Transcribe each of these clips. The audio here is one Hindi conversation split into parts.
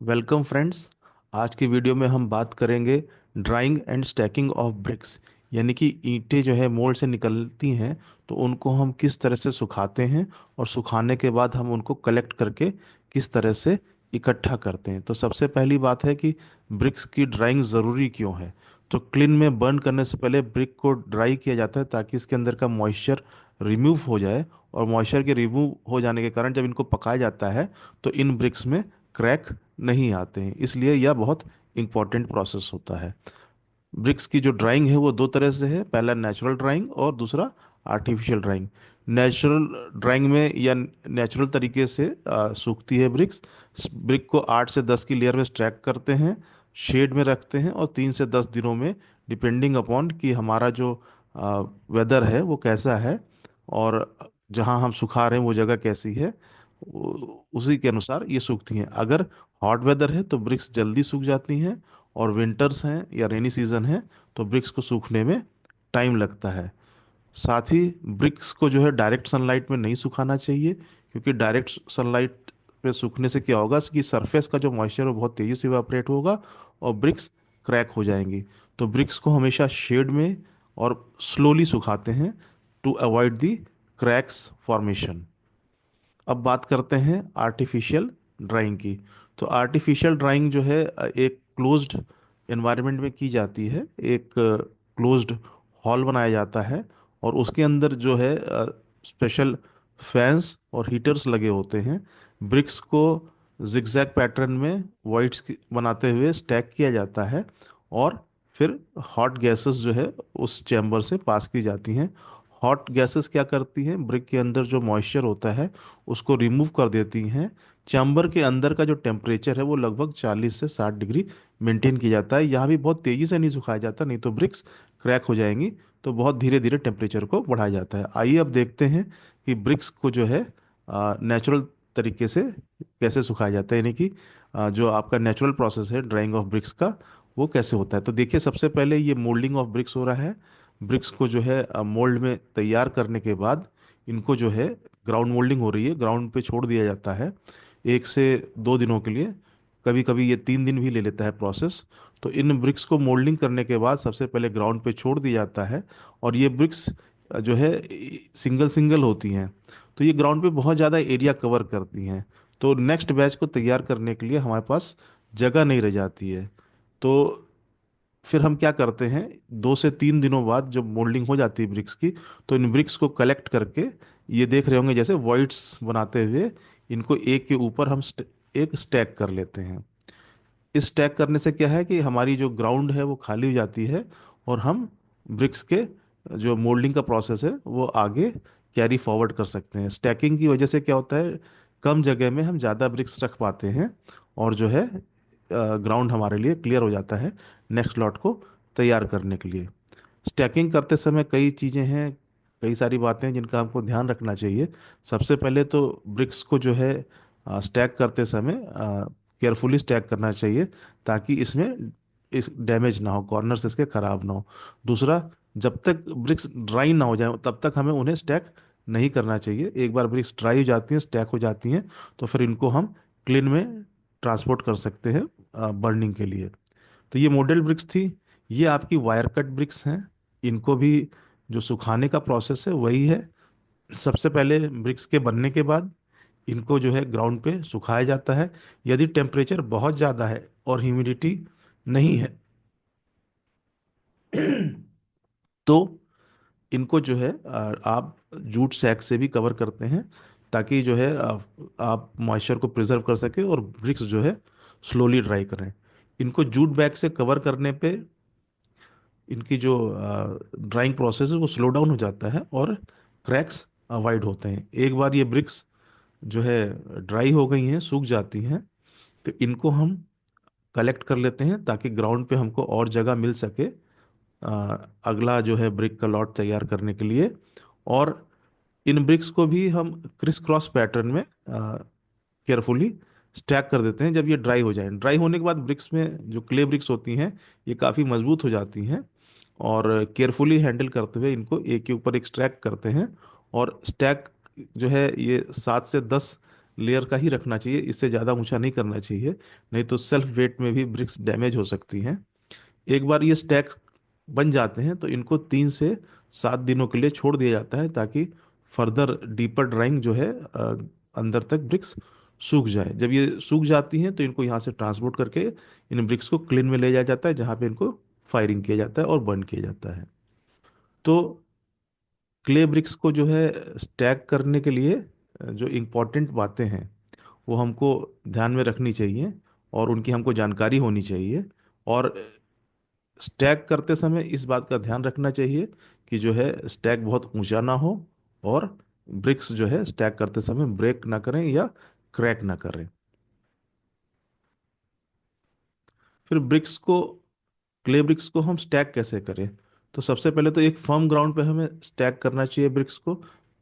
Welcome friends. आज की वीडियो में हम बात करेंगे drawing and stacking of BRICS. यानी कि ईंटें जो है मोल्ड से निकलती हैं, तो उनको हम किस तरह से सुखाते हैं और सुखाने के बाद हम उनको कलेक्ट करके किस तरह से इकट्ठा करते हैं। तो सबसे पहली बात है कि ब्रिक्स की ड्राइंग ज़रूरी क्यों है। तो क्लिन में बर्न करने से पहले ब्रिक को ड्राई किया जाता है ताकि इसके अंदर का मॉइस्चर रिमूव हो जाए, और मॉइस्चर के रिमूव हो जाने के कारण जब इनको पकाया जाता है तो इन ब्रिक्स में क्रैक नहीं आते हैं। इसलिए यह बहुत इंपॉर्टेंट प्रोसेस होता है। ब्रिक्स की जो ड्राइंग है वो दो तरह से है, पहला नेचुरल ड्राइंग और दूसरा आर्टिफिशियल ड्राइंग। नेचुरल ड्राइंग में या नेचुरल तरीके से सूखती है ब्रिक्स। ब्रिक को 8 से 10 की लेयर में स्ट्रैक करते हैं, शेड में रखते हैं, और 3 से 10 दिनों में, डिपेंडिंग अपॉन कि हमारा जो वेदर है वो कैसा है और जहाँ हम सुखा रहे हैं वो जगह कैसी है, उसी के अनुसार ये सूखती हैं। अगर हॉट वेदर है तो ब्रिक्स जल्दी सूख जाती हैं, और विंटर्स हैं या रेनी सीजन है तो ब्रिक्स को सूखने में टाइम लगता है। साथ ही ब्रिक्स को जो है डायरेक्ट सनलाइट में नहीं सुखाना चाहिए, क्योंकि डायरेक्ट सनलाइट पे सूखने से क्या होगा कि सरफेस का जो मॉइस्चर है वो बहुत तेज़ी से इवापोरेट होगा और ब्रिक्स क्रैक हो जाएंगी। तो ब्रिक्स को हमेशा शेड में और स्लोली सुखाते हैं to avoid the cracks formation. अब बात करते हैं आर्टिफिशियल ड्राइंग की। तो आर्टिफिशियल ड्राइंग जो है एक क्लोज्ड एनवायरनमेंट में की जाती है। एक क्लोज्ड हॉल बनाया जाता है और उसके अंदर जो है स्पेशल फैंस और हीटर्स लगे होते हैं। ब्रिक्स को जिगजैग पैटर्न में वॉइड्स बनाते हुए स्टैक किया जाता है, और फिर हॉट गैसेस जो है उस चैम्बर से पास की जाती हैं। हॉट गैसेस क्या करती हैं, ब्रिक के अंदर जो मॉइस्चर होता है उसको रिमूव कर देती हैं। चैम्बर के अंदर का जो टेम्परेचर है वो लगभग 40 से 60 डिग्री मेंटेन किया जाता है। यहाँ भी बहुत तेज़ी से नहीं सुखाया जाता, नहीं तो ब्रिक्स क्रैक हो जाएंगी। तो बहुत धीरे धीरे टेम्परेचर को बढ़ाया जाता है। आइए अब देखते हैं कि ब्रिक्स को जो है नेचुरल तरीके से कैसे सुखाया जाता है, यानी कि जो आपका नेचुरल प्रोसेस है ड्राइंग ऑफ ब्रिक्स का, वो कैसे होता है। तो देखिए, सबसे पहले ये मोल्डिंग ऑफ ब्रिक्स हो रहा है। ब्रिक्स को जो है मोल्ड में तैयार करने के बाद इनको जो है ग्राउंड मोल्डिंग हो रही है, ग्राउंड पे छोड़ दिया जाता है 1 से 2 दिनों के लिए। कभी कभी ये 3 दिन भी ले लेता है प्रोसेस। तो इन ब्रिक्स को मोल्डिंग करने के बाद सबसे पहले ग्राउंड पे छोड़ दिया जाता है, और ये ब्रिक्स जो है सिंगल सिंगल होती हैं, तो ये ग्राउंड पे बहुत ज़्यादा एरिया कवर करती हैं। तो नेक्स्ट बैच को तैयार करने के लिए हमारे पास जगह नहीं रह जाती है। तो फिर हम क्या करते हैं, 2 से 3 दिनों बाद जब मोल्डिंग हो जाती है ब्रिक्स की, तो इन ब्रिक्स को कलेक्ट करके, ये देख रहे होंगे जैसे वॉइड्स बनाते हुए, इनको एक के ऊपर हम एक स्टैक कर लेते हैं। इस स्टैक करने से क्या है कि हमारी जो ग्राउंड है वो खाली हो जाती है, और हम ब्रिक्स के जो मोल्डिंग का प्रोसेस है वो आगे कैरी फॉरवर्ड कर सकते हैं। स्टैकिंग की वजह से क्या होता है, कम जगह में हम ज़्यादा ब्रिक्स रख पाते हैं, और जो है ग्राउंड हमारे लिए क्लियर हो जाता है नेक्स्ट लॉट को तैयार करने के लिए। स्टैकिंग करते समय कई चीज़ें हैं, कई सारी बातें हैं जिनका हमको ध्यान रखना चाहिए। सबसे पहले तो ब्रिक्स को जो है स्टैक करते समय केयरफुली स्टैक करना चाहिए, ताकि इसमें इस डैमेज ना हो, कॉर्नर्स इसके ख़राब ना हो। दूसरा, जब तक ब्रिक्स ड्राई ना हो जाए तब तक हमें उन्हें स्टैक नहीं करना चाहिए। एक बार ब्रिक्स ड्राई हो जाती हैं, स्टैक हो जाती हैं, तो फिर इनको हम क्लीन में ट्रांसपोर्ट कर सकते हैं बर्निंग के लिए। तो ये मॉडल ब्रिक्स थी। ये आपकी वायर कट ब्रिक्स हैं। इनको भी जो सुखाने का प्रोसेस है वही है। सबसे पहले ब्रिक्स के बनने के बाद इनको जो है ग्राउंड पे सुखाया जाता है। यदि टेम्परेचर बहुत ज़्यादा है और ह्यूमिडिटी नहीं है तो इनको जो है आप जूट सैक से भी कवर करते हैं, ताकि जो है आप मॉइस्चर को प्रिजर्व कर सके और ब्रिक्स जो है स्लोली ड्राई करें। इनको जूट बैग से कवर करने पे इनकी जो ड्राइंग प्रोसेस है वो स्लो डाउन हो जाता है और क्रैक्स अवॉइड होते हैं। एक बार ये ब्रिक्स जो है ड्राई हो गई हैं, सूख जाती हैं, तो इनको हम कलेक्ट कर लेते हैं ताकि ग्राउंड पे हमको और जगह मिल सके अगला जो है ब्रिक का लॉट तैयार करने के लिए। और इन ब्रिक्स को भी हम क्रिस क्रॉस पैटर्न में केयरफुली स्टैक कर देते हैं जब ये ड्राई हो जाए। ड्राई होने के बाद ब्रिक्स में जो क्ले ब्रिक्स होती हैं ये काफ़ी मजबूत हो जाती हैं, और केयरफुली हैंडल करते हुए इनको एक के ऊपर एक स्टैक करते हैं। और स्टैक जो है ये 7 से 10 लेयर का ही रखना चाहिए, इससे ज़्यादा ऊंचा नहीं करना चाहिए, नहीं तो सेल्फ वेट में भी ब्रिक्स डैमेज हो सकती हैं। एक बार ये स्टैक बन जाते हैं तो इनको 3 से 7 दिनों के लिए छोड़ दिया जाता है, ताकि फर्दर डीपर ड्राइंग जो है अंदर तक ब्रिक्स सूख जाए। जब ये सूख जाती हैं तो इनको यहाँ से ट्रांसपोर्ट करके इन ब्रिक्स को क्लीन में ले जाया जाता है, जहाँ पे इनको फायरिंग किया जाता है और बर्न किया जाता है। तो क्ले ब्रिक्स को जो है स्टैक करने के लिए जो इम्पोर्टेंट बातें हैं वो हमको ध्यान में रखनी चाहिए, और उनकी हमको जानकारी होनी चाहिए। और स्टैक करते समय इस बात का ध्यान रखना चाहिए कि जो है स्टैक बहुत ऊंचा ना हो, और ब्रिक्स जो है स्टैक करते समय ब्रेक ना करें या क्रैक ना करें। फिर ब्रिक्स को, क्ले ब्रिक्स को हम स्टैक कैसे करें? तो सबसे पहले तो एक फर्म ग्राउंड पे हमें स्टैक करना चाहिए ब्रिक्स को।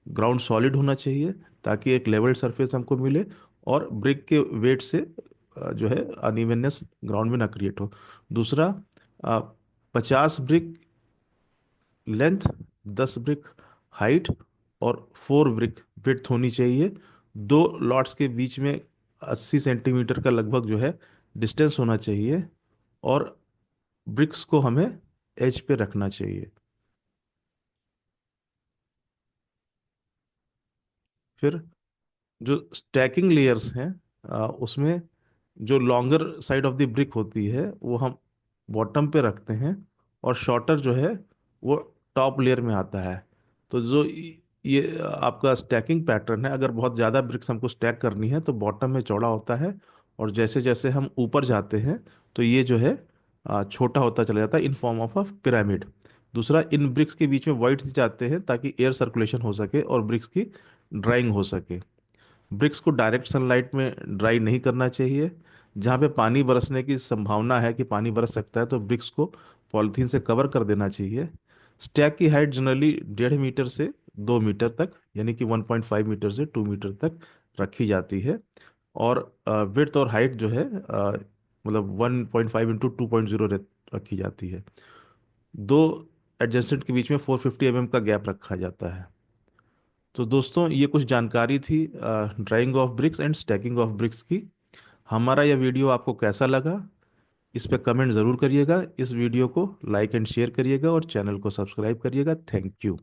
ग्राउंड सॉलिड होना चाहिए ताकि एक लेवल सरफेस हमको मिले, और ब्रिक के वेट से जो है अनइवननेस ग्राउंड में ना क्रिएट हो। दूसरा, 50 ब्रिक लेंथ, 10 ब्रिक हाइट और 4 ब्रिक विड्थ होनी चाहिए। दो लॉट्स के बीच में 80 सेंटीमीटर का लगभग जो है डिस्टेंस होना चाहिए, और ब्रिक्स को हमें एज पे रखना चाहिए। फिर जो स्टैकिंग लेयर्स हैं, उसमें जो longer side of the brick होती है वो हम बॉटम पे रखते हैं, और शॉर्टर जो है वो टॉप लेयर में आता है। तो जो ये आपका स्टैकिंग पैटर्न है, अगर बहुत ज़्यादा ब्रिक्स हमको स्टैक करनी है तो बॉटम में चौड़ा होता है, और जैसे जैसे हम ऊपर जाते हैं तो ये जो है छोटा होता चला जाता है in form of a pyramid. दूसरा, इन ब्रिक्स के बीच में वॉइड्स जाते हैं ताकि एयर सर्कुलेशन हो सके और ब्रिक्स की ड्राइंग हो सके। ब्रिक्स को डायरेक्ट सनलाइट में ड्राई नहीं करना चाहिए। जहाँ पे पानी बरसने की संभावना है कि पानी बरस सकता है तो ब्रिक्स को पॉलिथीन से कवर कर देना चाहिए। स्टैक की हाइट जनरली 1.5 मीटर से 2 मीटर तक, यानी कि 1.5 मीटर से 2 मीटर तक रखी जाती है। और विड्थ और हाइट जो है मतलब 1.5 इंटू 2.0 रखी जाती है। दो एडजेसेंट के बीच में 450 mm का गैप रखा जाता है। तो दोस्तों, ये कुछ जानकारी थी drying of BRICS and stacking of BRICS की। हमारा यह वीडियो आपको कैसा लगा, इस पे कमेंट ज़रूर करिएगा। इस वीडियो को लाइक एंड शेयर करिएगा और चैनल को सब्सक्राइब करिएगा। Thank you.